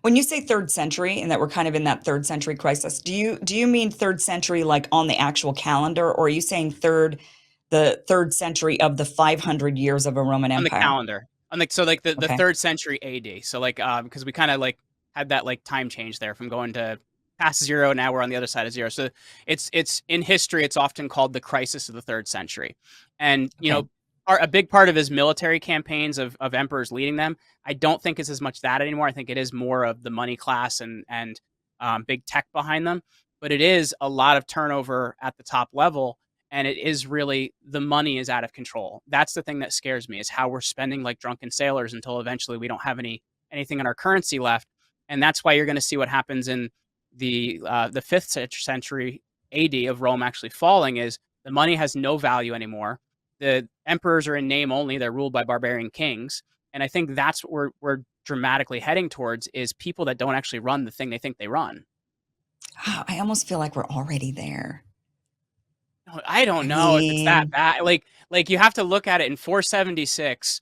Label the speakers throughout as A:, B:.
A: When you say third century and that we're kind of in that third century crisis, do you mean third century like on the actual calendar, or are you saying the third century of the 500 years of a Roman
B: On the
A: Empire?
B: calendar. On the so like the
A: Okay.
B: third century AD. So like because we kind of like had that like time change there from going to past zero. Now we're on the other side of zero. So it's in history. It's often called the crisis of the third century, and
A: Okay.
B: a big part of his military campaigns of emperors leading them. I don't think it's as much that anymore. I think it is more of the money class and big tech behind them. But it is a lot of turnover at the top level, and it is really the money is out of control. That's the thing that scares me is how we're spending like drunken sailors until eventually we don't have anything in our currency left, and that's why you're going to see what happens in the fifth century AD of Rome actually falling is the money has no value anymore. The emperors are in name only; they're ruled by barbarian kings, and I think that's what we're dramatically heading towards is people that don't actually run the thing they think they run.
A: Ah, I almost feel like we're already there.
B: I
A: I
B: don't know if it's that
A: mean,
B: bad. Like you have to look at it in 476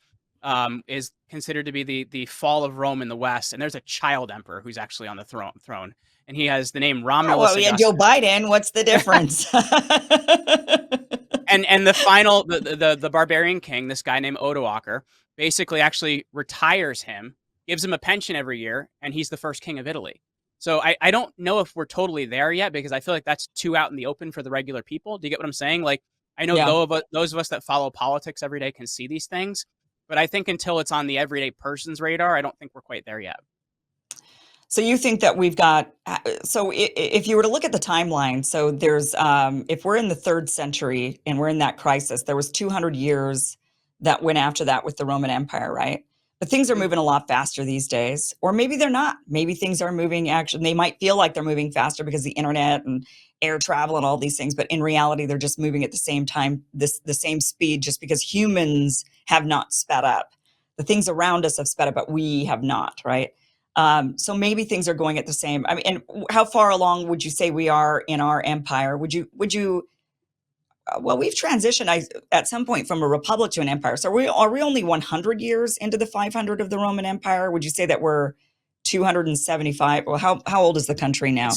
B: is considered to be the fall of Rome in the West, and there's a child emperor who's actually on the throne, and he has the name
A: yeah,
B: Romulus
A: well, yeah, Joe
B: Augustus.
A: Biden, what's the difference?
B: And the final the barbarian king, this guy named Odoacer, basically actually retires him, gives him a pension every year, and he's the first king of Italy. So I don't know if we're totally there yet because I feel like that's too out in the open for the regular people. Do you get what I'm saying? Like I know
A: Yeah.
B: those of us that follow politics every day can see these things, but I think until it's on the everyday person's radar, I don't think we're quite there yet.
A: So you think that we've got, so if you were to look at the timeline, so if we're in the third century and we're in that crisis, there was 200 years that went after that with the Roman Empire, right? But things are
B: Mhm.
A: moving a lot faster these days, or maybe they're not. Maybe things are moving actually, they might feel like they're moving faster because the internet and air travel and all these things, but in reality, they're just moving at the same time, the same speed, just because humans have not sped up. The things around us have sped up, but we have not, right? So maybe things are going at the same. I mean, and how far along would you say we are in our empire? Would you? Well, we've transitioned at some point from a republic to an empire. So are we only 100 years into the 500 of the Roman Empire? Would you say that we're 275? Well, how old is the country now?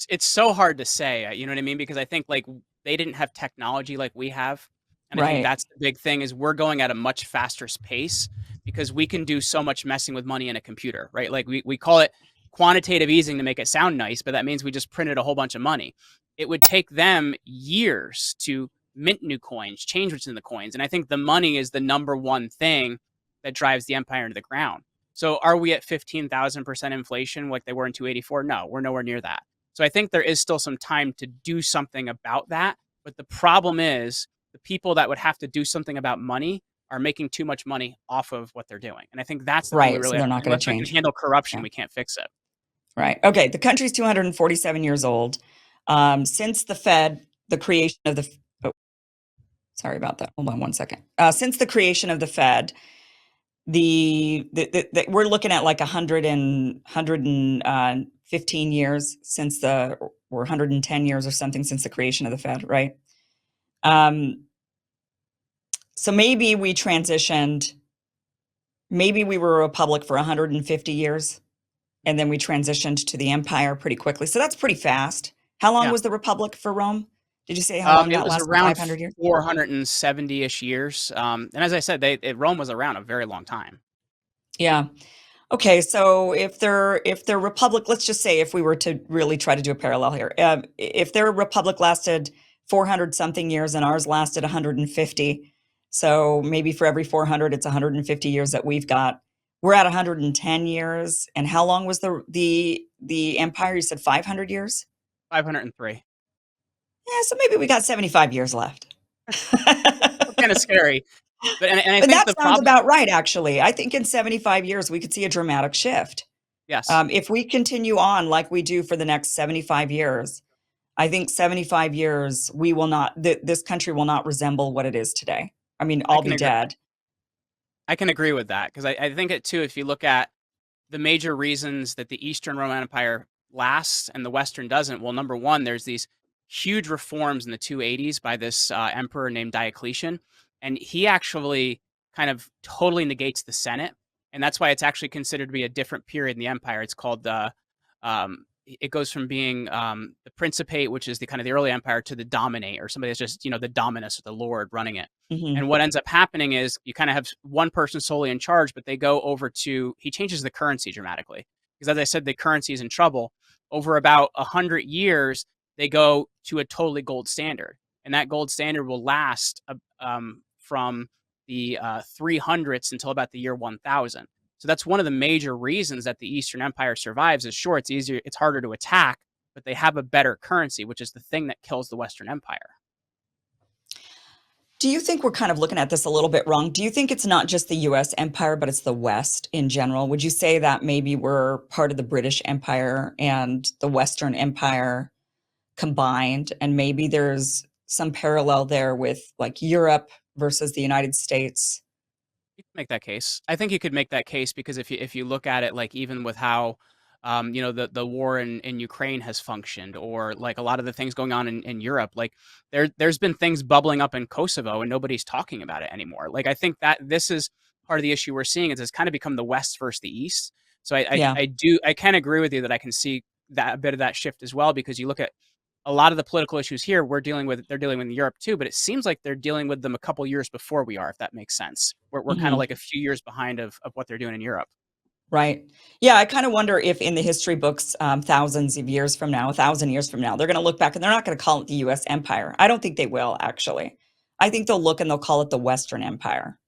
B: It's so hard to say, you know what I mean? Because I think like they didn't have technology like we have, and I think
A: Right.
B: that's the big thing is we're going at a much faster pace because we can do so much messing with money in a computer, right? Like we call it quantitative easing to make it sound nice, but that means we just printed a whole bunch of money. It would take them years to mint new coins, change what's in the coins, and I think the money is the number one thing that drives the empire into the ground. So are we at 15,000% inflation like they were in 284? No, we're nowhere near that. So I think there is still some time to do something about that. But the problem is the people that would have to do something about money are making too much money off of what they're doing. And I think that's the thing we
A: Right. So
B: really have
A: they're
B: to,
A: not going to
B: unless we can
A: change.
B: handle corruption,
A: Yeah.
B: we can't fix it.
A: Right. Okay. The country's 247 years old. Since the Fed, the creation of the, oh, sorry about that. Hold on one second. Since the creation of the Fed, we're looking at like 115 years since or 110 years or something since the creation of the Fed, right? Um, so maybe we were a republic for 150 years and then we transitioned to the empire pretty quickly. So that's pretty fast. How long
B: Yeah.
A: was the republic for Rome? Did you say how long
B: It
A: that
B: was
A: lasted?
B: around
A: 500 years?
B: 470-ish years. And as I said, Rome was around a very long time.
A: Yeah. Okay, so if their republic, let's just say if we were to really try to do a parallel here, if their republic lasted 400 something years and ours lasted 150, so maybe for every 400, it's 150 years that we've got. We're at 110 years, and how long was the empire? You said 500 years.
B: 503.
A: Yeah, so maybe we got 75 years left.
B: Kind of scary. And I
A: And
B: think
A: that
B: the
A: sounds
B: problem,
A: about right, actually. I think in 75 years we could see a dramatic shift.
B: yes,
A: If we continue on like we do for the next 75 years, I think 75 years, we will not, this country will not resemble what it is today. I mean,
B: I
A: I'll
B: can
A: be
B: agree.
A: dead.
B: I can agree with that because I think it too. If you look at the major reasons that the Eastern Roman Empire lasts and the Western doesn't, well, number one, there's these huge reforms in the 280s by this emperor named Diocletian, and he actually kind of totally negates the Senate and that's why it's actually considered to be a different period in the empire. It's called the it goes from being the Principate, which is the kind of the early empire, to the Dominate, or somebody that's just the Dominus or the Lord running it.
A: Hmm.
B: And what ends up happening is you kind of have one person solely in charge, but they go over to he changes the currency dramatically because, as I said, the currency is in trouble. Over about 100 years, they go to a totally gold standard, and that gold standard will last from the 300s until about the year 1000. So that's one of the major reasons that the Eastern Empire survives. Is sure, it's easier, it's harder to attack, but they have a better currency, which is the thing that kills the Western Empire.
A: Do you think we're kind of looking at this a little bit wrong? Do you think it's not just the US empire, but it's the West in general? Would you say that maybe we're part of the British Empire and the Western Empire combined, and maybe there's some parallel there with like Europe versus the United States?
B: You can make that case. I think you could make that case because if you look at it, like even with how the war in Ukraine has functioned, or like a lot of the things going on in Europe, like there's been things bubbling up in Kosovo and nobody's talking about it anymore. Like I think that this is part of the issue we're seeing is it's kind of become the West versus the East. So
A: Yeah.
B: I can agree with you that I can see that a bit of that shift as well, because you look at a lot of the political issues here they're dealing with in Europe too, but it seems like they're dealing with them a couple years before we are, if that makes sense. We're kind of
A: Hmm.
B: like a few years behind of what they're doing in Europe.
A: Right. Yeah, I kind of wonder if in the history books, thousands of years from now, 1,000 years from now, they're going to look back and they're not going to call it the U.S. Empire. I don't think they will, actually. I think they'll look and they'll call it the Western Empire,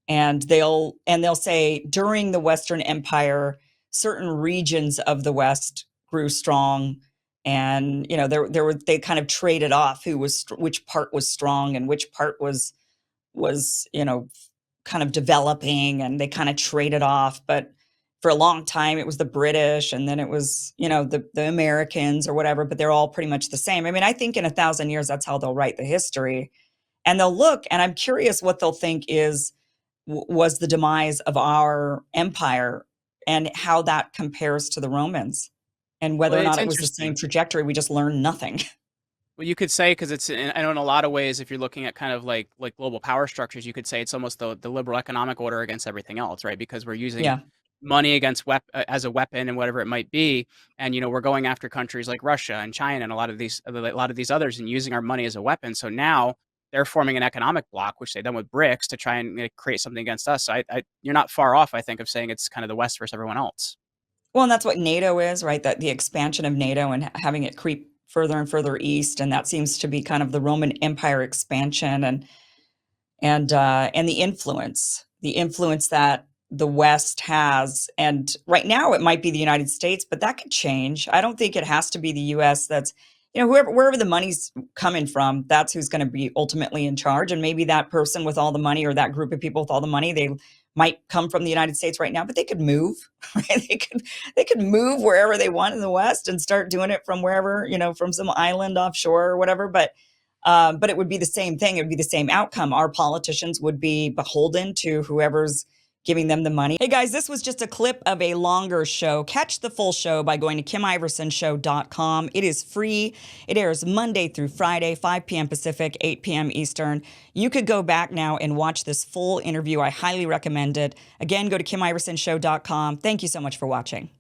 A: and they'll say during the Western Empire, certain regions of the West grew strong, and they kind of traded off which part was strong and which part was kind of developing, and they kind of traded off. But for a long time it was the British, and then it was the Americans or whatever, but they're all pretty much the same. I mean, I think in 1,000 years that's how they'll write the history, and they'll look, and I'm curious what they'll think was the demise of our empire, and how that compares to the Romans, and
B: Well,
A: whether or
B: it's
A: not it was the same
B: interesting.
A: trajectory. We just learned nothing.
B: Well, you could say because I know in a lot of ways, if you're looking at kind of like global power structures, you could say it's almost the liberal economic order against everything else, right? Because we're using
A: Yeah.
B: money as a weapon and whatever it might be, and we're going after countries like Russia and China and a lot of these others, and using our money as a weapon. So now they're forming an economic bloc, which they've done with BRICS to try and create something against us. So you're not far off, I think, of saying it's kind of the West versus everyone else.
A: Well, and that's what NATO is, right? That the expansion of NATO and having it creep further and further east, and that seems to be kind of the Roman Empire expansion, and the influence that the West has. And right now it might be the United States, but that could change. I don't think it has to be the US. That's wherever the money's coming from, that's who's going to be ultimately in charge. And maybe that person with all the money, or that group of people with all the money, they might come from the United States right now, but they could move. Right? They could move wherever they want in the West and start doing it from wherever, from some island offshore or whatever. But it would be the same thing. It would be the same outcome. Our politicians would be beholden to whoever's giving them the money. Hey guys, this was just a clip of a longer show. Catch the full show by going to KimIversonShow.com. It is free. It airs Monday through Friday, 5 p.m. Pacific, 8 p.m. Eastern. You could go back now and watch this full interview. I highly recommend it. Again, go to KimIversonShow.com. Thank you so much for watching.